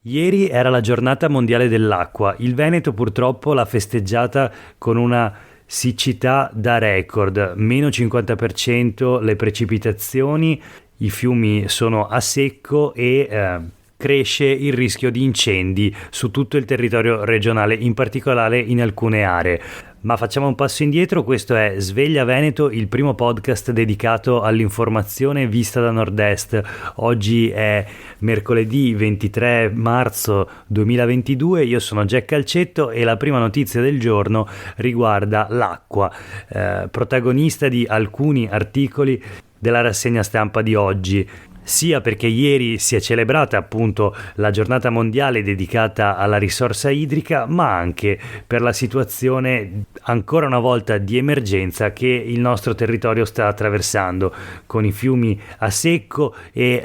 Ieri era la giornata mondiale dell'acqua. Il Veneto purtroppo l'ha festeggiata con una siccità da record, meno 50% le precipitazioni, i fiumi sono a secco e cresce il rischio di incendi su tutto il territorio regionale, in particolare in alcune aree. Ma facciamo un passo indietro, questo è Sveglia Veneto, il primo podcast dedicato all'informazione vista da nord-est. Oggi è mercoledì 23 marzo 2022, io sono Jack Calcetto e la prima notizia del giorno riguarda l'acqua, protagonista di alcuni articoli della rassegna stampa di oggi. Sia perché ieri si è celebrata appunto la giornata mondiale dedicata alla risorsa idrica, ma anche per la situazione ancora una volta di emergenza che il nostro territorio sta attraversando, con i fiumi a secco e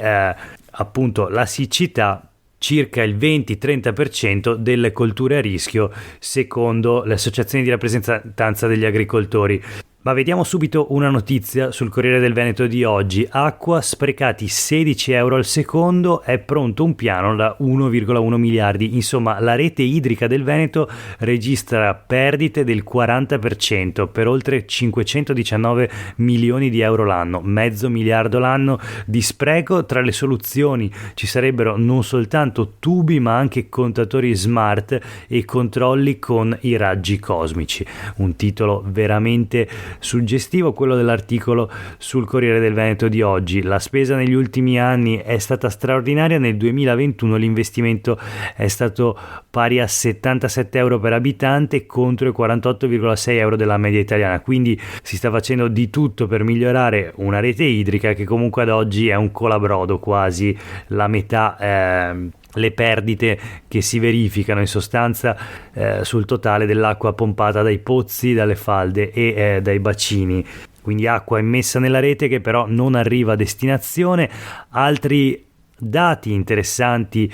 appunto la siccità. Circa il 20-30% delle colture a rischio secondo le associazioni di rappresentanza degli agricoltori. Ma vediamo subito una notizia sul Corriere del Veneto di oggi. Acqua, sprecati 16 euro al secondo, è pronto un piano da 1,1 miliardi. Insomma, la rete idrica del Veneto registra perdite del 40% per oltre 519 milioni di euro l'anno, mezzo miliardo l'anno di spreco. Tra le soluzioni ci sarebbero non soltanto tubi ma anche contatori smart e controlli con i raggi cosmici. Un titolo veramente suggestivo, quello dell'articolo sul Corriere del Veneto di oggi. La spesa negli ultimi anni è stata straordinaria. Nel 2021 l'investimento è stato pari a 77 euro per abitante contro i 48,6 euro della media italiana, quindi si sta facendo di tutto per migliorare una rete idrica che comunque ad oggi è un colabrodo, quasi la metà le perdite che si verificano in sostanza sul totale dell'acqua pompata dai pozzi, dalle falde e dai bacini. Quindi acqua immessa nella rete che però non arriva a destinazione. Altri dati interessanti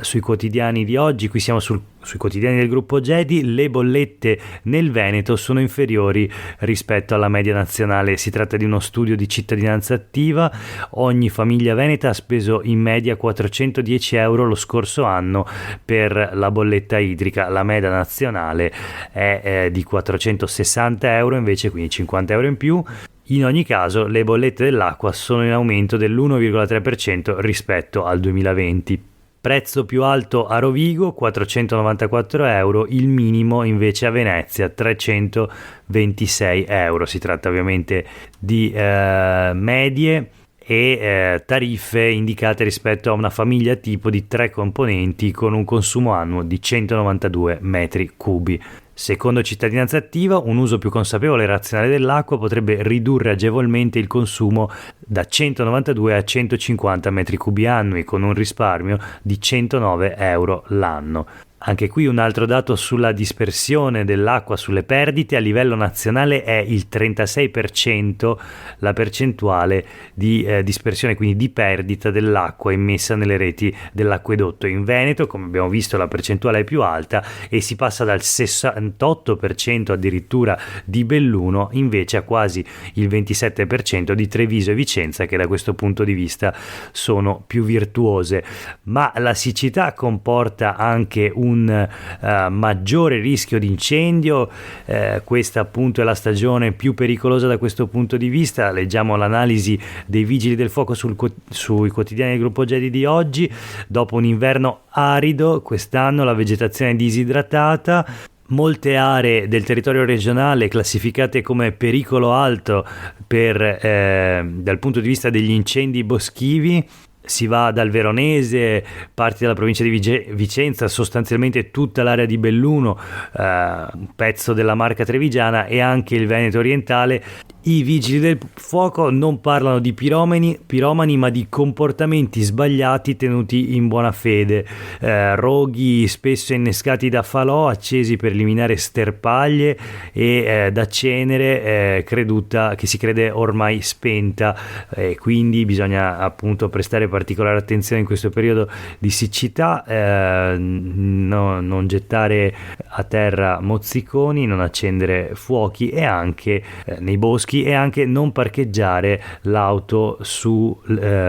sui quotidiani di oggi, qui siamo sui quotidiani del gruppo Gedi. Le bollette nel Veneto sono inferiori rispetto alla media nazionale. Si tratta di uno studio di Cittadinanza Attiva. Ogni famiglia veneta ha speso in media 410 euro lo scorso anno per la bolletta idrica. La media nazionale è di 460 euro invece, quindi 50 euro in più. In ogni caso, le bollette dell'acqua sono in aumento dell'1,3% rispetto al 2020. Prezzo più alto a Rovigo, 494 euro, il minimo invece a Venezia, 326 euro. Si tratta ovviamente di medie e tariffe indicate rispetto a una famiglia tipo di 3 componenti con un consumo annuo di 192 metri cubi. Secondo Cittadinanza Attiva, un uso più consapevole e razionale dell'acqua potrebbe ridurre agevolmente il consumo da 192 a 150 metri cubi annui, con un risparmio di 109 euro l'anno. Anche qui un altro dato sulla dispersione dell'acqua, sulle perdite. A livello nazionale è il 36% la percentuale di dispersione, quindi di perdita dell'acqua immessa nelle reti dell'acquedotto. In Veneto, come abbiamo visto, la percentuale è più alta e si passa dal 68% addirittura di Belluno invece a quasi il 27% di Treviso e Vicenza, che da questo punto di vista sono più virtuose. Ma la siccità comporta anche un maggiore rischio di incendio. Questa appunto è la stagione più pericolosa da questo punto di vista. Leggiamo l'analisi dei vigili del fuoco sui quotidiani del gruppo Gedi di oggi. Dopo un inverno arido, quest'anno la vegetazione è disidratata. Molte aree del territorio regionale classificate come pericolo alto dal punto di vista degli incendi boschivi. Si va dal Veronese, parti dalla provincia di Vicenza, sostanzialmente tutta l'area di Belluno, un pezzo della Marca Trevigiana e anche il Veneto orientale. I vigili del fuoco non parlano di piromani, ma di comportamenti sbagliati tenuti in buona fede. Roghi spesso innescati da falò accesi per eliminare sterpaglie e da cenere creduta che si crede ormai spenta. Quindi bisogna appunto prestare particolare attenzione in questo periodo di siccità, non gettare a terra mozziconi, non accendere fuochi e anche nei boschi, e anche non parcheggiare l'auto su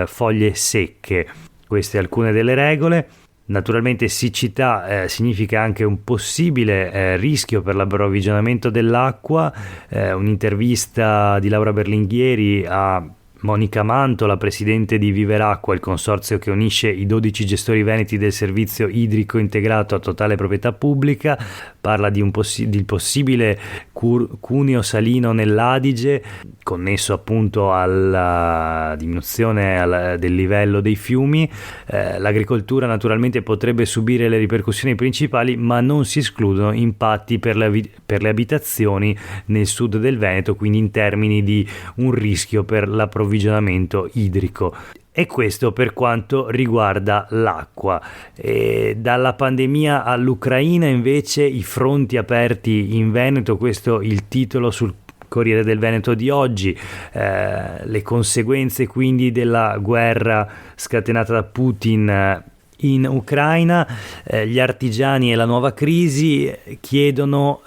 foglie secche. Queste alcune delle regole. Naturalmente siccità significa anche un possibile rischio per l'approvvigionamento dell'acqua. Un'intervista di Laura Berlinghieri a Monica Manto, la presidente di Viveracqua, il consorzio che unisce i 12 gestori veneti del servizio idrico integrato a totale proprietà pubblica, parla di di possibile cuneo salino nell'Adige, connesso appunto alla diminuzione del livello dei fiumi. L'agricoltura naturalmente potrebbe subire le ripercussioni principali, ma non si escludono impatti per le abitazioni nel sud del Veneto, quindi in termini di un rischio per l'approvvigionamento idrico. E questo per quanto riguarda l'acqua. Dalla pandemia all'Ucraina invece i fronti aperti in Veneto, questo il titolo sul Corriere del Veneto di oggi. Le conseguenze quindi della guerra scatenata da Putin in Ucraina, gli artigiani e la nuova crisi chiedono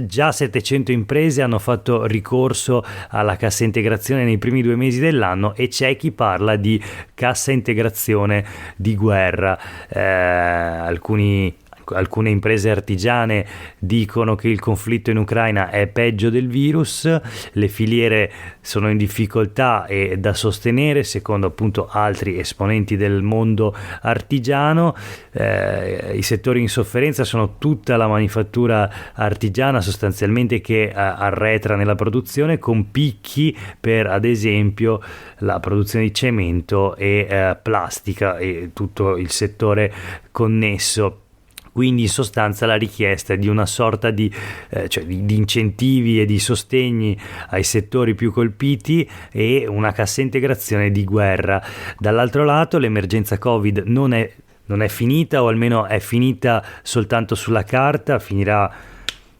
già 700 imprese hanno fatto ricorso alla cassa integrazione nei primi 2 mesi dell'anno e c'è chi parla di cassa integrazione di guerra. Alcune imprese artigiane dicono che il conflitto in Ucraina è peggio del virus, le filiere sono in difficoltà e da sostenere, secondo appunto altri esponenti del mondo artigiano. I settori in sofferenza sono tutta la manifattura artigiana sostanzialmente che arretra nella produzione, con picchi per ad esempio la produzione di cemento e plastica e tutto il settore connesso. Quindi in sostanza la richiesta è di una sorta di incentivi e di sostegni ai settori più colpiti e una cassa integrazione di guerra. Dall'altro lato l'emergenza Covid non è finita, o almeno è finita soltanto sulla carta, finirà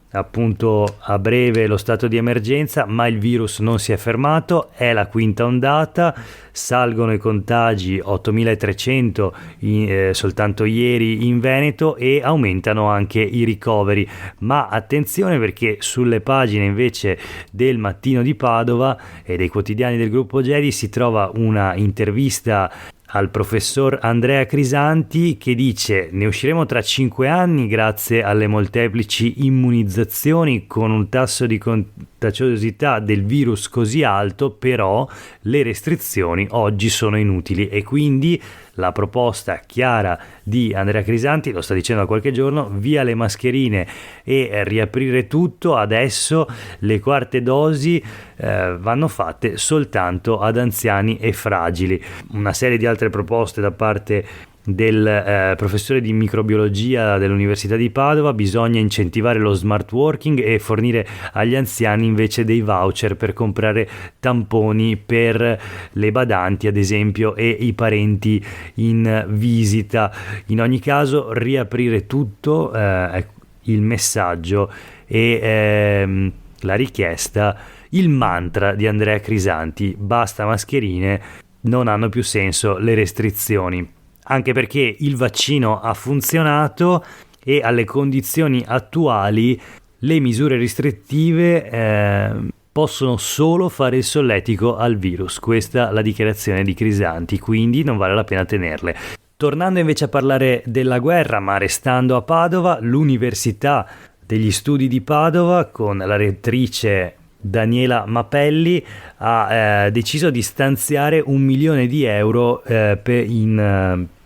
appunto a breve lo stato di emergenza, ma il virus non si è fermato, è la quinta ondata, salgono i contagi 8.300 soltanto ieri in Veneto e aumentano anche i ricoveri. Ma attenzione, perché sulle pagine invece del Mattino di Padova e dei quotidiani del gruppo Gedi si trova una intervista al professor Andrea Crisanti che dice: ne usciremo tra 5 anni grazie alle molteplici immunizzazioni con un tasso di contagiosità del virus così alto, però le restrizioni oggi sono inutili. E quindi la proposta chiara di Andrea Crisanti, lo sta dicendo da qualche giorno: via le mascherine e riaprire tutto. Adesso le quarte dosi vanno fatte soltanto ad anziani e fragili. Una serie di altre proposte da parte del professore di microbiologia dell'Università di Padova: bisogna incentivare lo smart working e fornire agli anziani invece dei voucher per comprare tamponi per le badanti ad esempio e i parenti in visita. In ogni caso riaprire tutto è il messaggio e la richiesta, il mantra di Andrea Crisanti: basta mascherine, non hanno più senso le restrizioni. Anche perché il vaccino ha funzionato e alle condizioni attuali le misure restrittive possono solo fare il solletico al virus. Questa è la dichiarazione di Crisanti, quindi non vale la pena tenerle. Tornando invece a parlare della guerra, ma restando a Padova, l'Università degli Studi di Padova, con la rettrice Daniela Mapelli, ha deciso di stanziare 1 milione di euro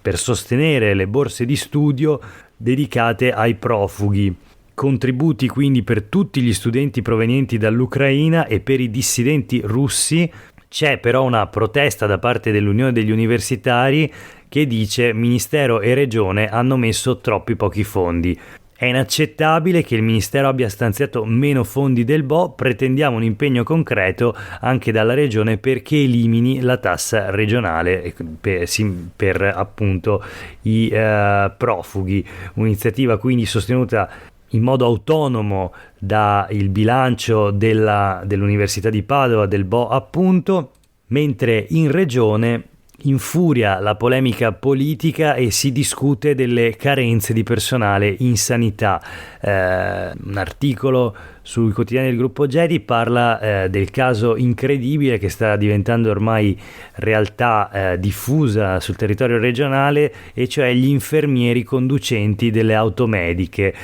per sostenere le borse di studio dedicate ai profughi. Contributi quindi per tutti gli studenti provenienti dall'Ucraina e per i dissidenti russi. C'è però una protesta da parte dell'Unione degli Universitari che dice: Ministero e Regione hanno messo troppi pochi fondi. È inaccettabile che il Ministero abbia stanziato meno fondi del BO, pretendiamo un impegno concreto anche dalla Regione perché elimini la tassa regionale per appunto i profughi. Un'iniziativa quindi sostenuta in modo autonomo dal bilancio dell'Università di Padova, del BO appunto, mentre in Regione infuria la polemica politica e si discute delle carenze di personale in sanità. Un articolo sui quotidiani del gruppo Gedi parla del caso incredibile che sta diventando ormai realtà diffusa sul territorio regionale, e cioè gli infermieri conducenti delle automediche.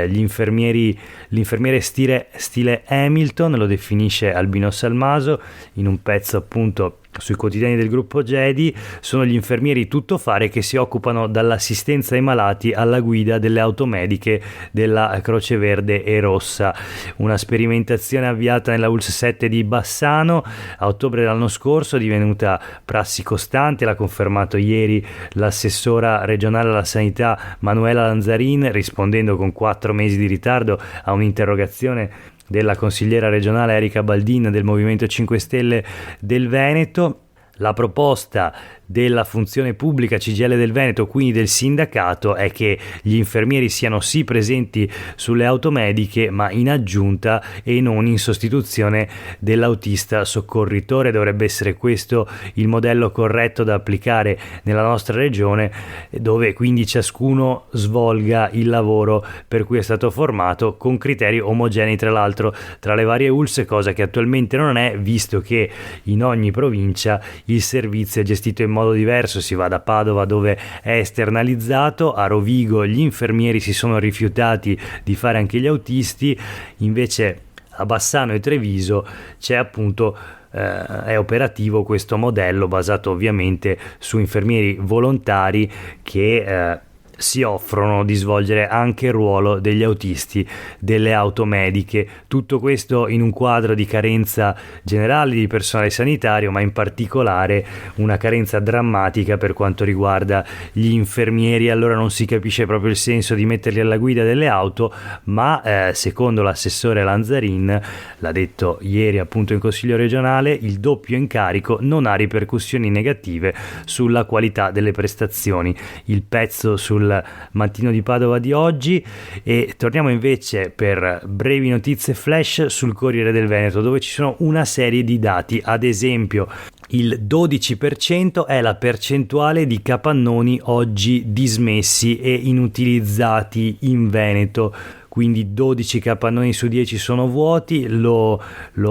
L'infermiere stile Hamilton, lo definisce Albino Salmaso in un pezzo appunto sui quotidiani del gruppo Gedi. Sono gli infermieri tuttofare che si occupano dall'assistenza ai malati alla guida delle automediche della Croce Verde e Rossa. Una sperimentazione avviata nella ULSS 7 di Bassano a ottobre dell'anno scorso, divenuta prassi costante, l'ha confermato ieri l'assessora regionale alla sanità Manuela Lanzarin, rispondendo con 4 mesi di ritardo a un'interrogazione della consigliera regionale Erika Baldin del Movimento 5 Stelle del Veneto. La proposta della funzione pubblica CGIL del Veneto, quindi del sindacato, è che gli infermieri siano sì presenti sulle automediche, ma in aggiunta e non in sostituzione dell'autista soccorritore. Dovrebbe essere questo il modello corretto da applicare nella nostra regione, dove quindi ciascuno svolga il lavoro per cui è stato formato, con criteri omogenei tra l'altro tra le varie ULSS, cosa che attualmente non è, visto che in ogni provincia il servizio è gestito in modo diverso. Si va da Padova, dove è esternalizzato, a Rovigo gli infermieri si sono rifiutati di fare anche gli autisti, invece a Bassano e Treviso c'è appunto è operativo questo modello basato ovviamente su infermieri volontari che si offrono di svolgere anche il ruolo degli autisti delle automediche. Tutto questo in un quadro di carenza generale di personale sanitario, ma in particolare una carenza drammatica per quanto riguarda gli infermieri. Allora non si capisce proprio il senso di metterli alla guida delle auto, ma secondo l'assessore Lanzarin, l'ha detto ieri appunto in Consiglio regionale, il doppio incarico non ha ripercussioni negative sulla qualità delle prestazioni. Il pezzo sul Mattino di Padova di oggi. E torniamo invece per brevi notizie flash sul Corriere del Veneto, dove ci sono una serie di dati. Ad esempio, il 12% è la percentuale di capannoni oggi dismessi e inutilizzati in Veneto. Quindi 12 capannoni su 10 sono vuoti. Lo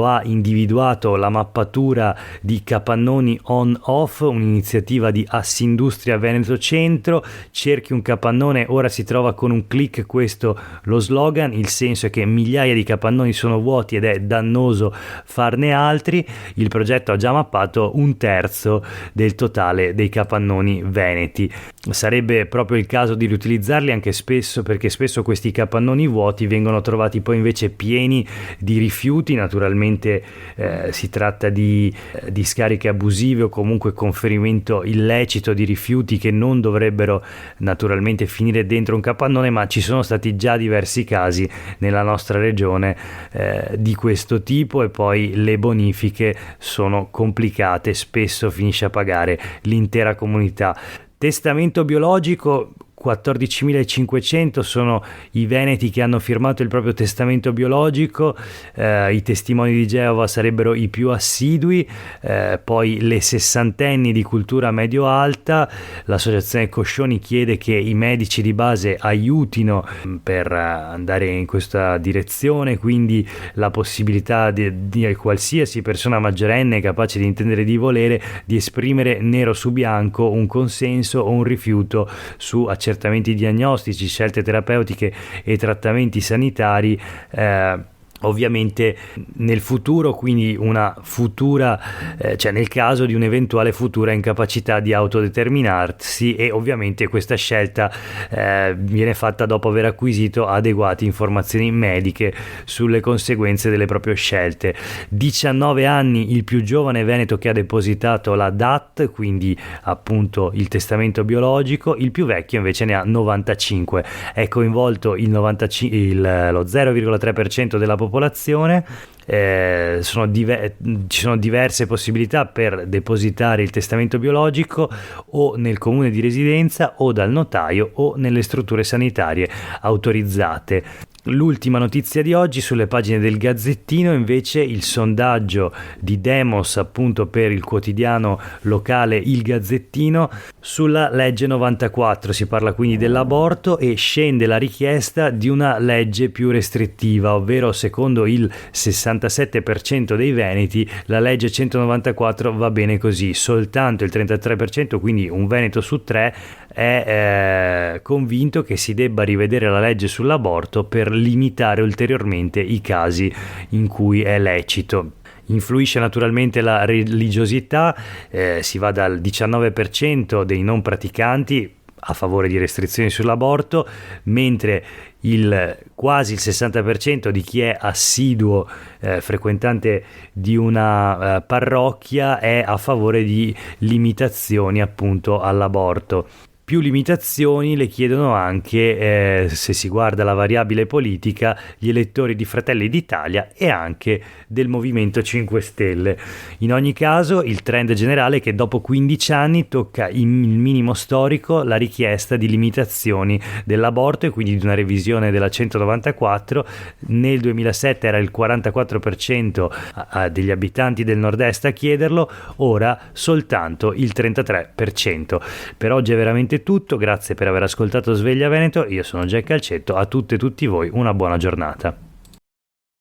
ha individuato la mappatura di capannoni on-off, un'iniziativa di Assindustria Veneto Centro. Cerchi un capannone, ora si trova con un click, questo lo slogan. Il senso è che migliaia di capannoni sono vuoti ed è dannoso farne altri. Il progetto ha già mappato 1/3 del totale dei capannoni veneti. Sarebbe proprio il caso di riutilizzarli, anche spesso, perché spesso questi capannoni vuoti vengono trovati poi invece pieni di rifiuti. Naturalmente si tratta di discariche abusive o comunque conferimento illecito di rifiuti che non dovrebbero naturalmente finire dentro un capannone, ma ci sono stati già diversi casi nella nostra regione di questo tipo, e poi le bonifiche sono complicate, spesso finisce a pagare l'intera comunità. Testamento biologico: 14.500 sono i veneti che hanno firmato il proprio testamento biologico. I testimoni di Geova sarebbero i più assidui, poi le sessantenni di cultura medio-alta. L'associazione Coscioni chiede che i medici di base aiutino per andare in questa direzione, quindi la possibilità di qualsiasi persona maggiorenne capace di intendere di volere di esprimere nero su bianco un consenso o un rifiuto su accertamenti diagnostici, scelte terapeutiche e trattamenti sanitari. Ovviamente nel futuro, quindi una futura, cioè nel caso di un'eventuale futura incapacità di autodeterminarsi, e ovviamente questa scelta viene fatta dopo aver acquisito adeguate informazioni mediche sulle conseguenze delle proprie scelte. 19 anni il più giovane veneto che ha depositato la DAT, quindi appunto il testamento biologico. Il più vecchio invece ne ha 95. È coinvolto lo 0,3% della popolazione. Ci sono diverse possibilità per depositare il testamento biologico, o nel comune di residenza, o dal notaio, o nelle strutture sanitarie autorizzate. L'ultima notizia di oggi sulle pagine del Gazzettino, invece, il sondaggio di Demos, appunto per il quotidiano locale Il Gazzettino, sulla legge 94. Si parla quindi dell'aborto e scende la richiesta di una legge più restrittiva, ovvero secondo il 67% dei veneti la legge 194 va bene così. Soltanto il 33%, quindi un veneto su tre, è convinto che si debba rivedere la legge sull'aborto per limitare ulteriormente i casi in cui è lecito. Influisce naturalmente la religiosità, si va dal 19% dei non praticanti a favore di restrizioni sull'aborto, mentre quasi il 60% di chi è assiduo frequentante di una parrocchia è a favore di limitazioni appunto all'aborto. Più limitazioni le chiedono anche, se si guarda la variabile politica, gli elettori di Fratelli d'Italia e anche del Movimento 5 Stelle. In ogni caso, il trend generale è che dopo 15 anni tocca il minimo storico la richiesta di limitazioni dell'aborto e quindi di una revisione della 194. Nel 2007 era il 44% degli abitanti del nord-est a chiederlo, ora soltanto il 33%. Per oggi è veramente tutto, grazie per aver ascoltato Sveglia Veneto, io sono Jack Calcetto, a tutte e tutti voi una buona giornata.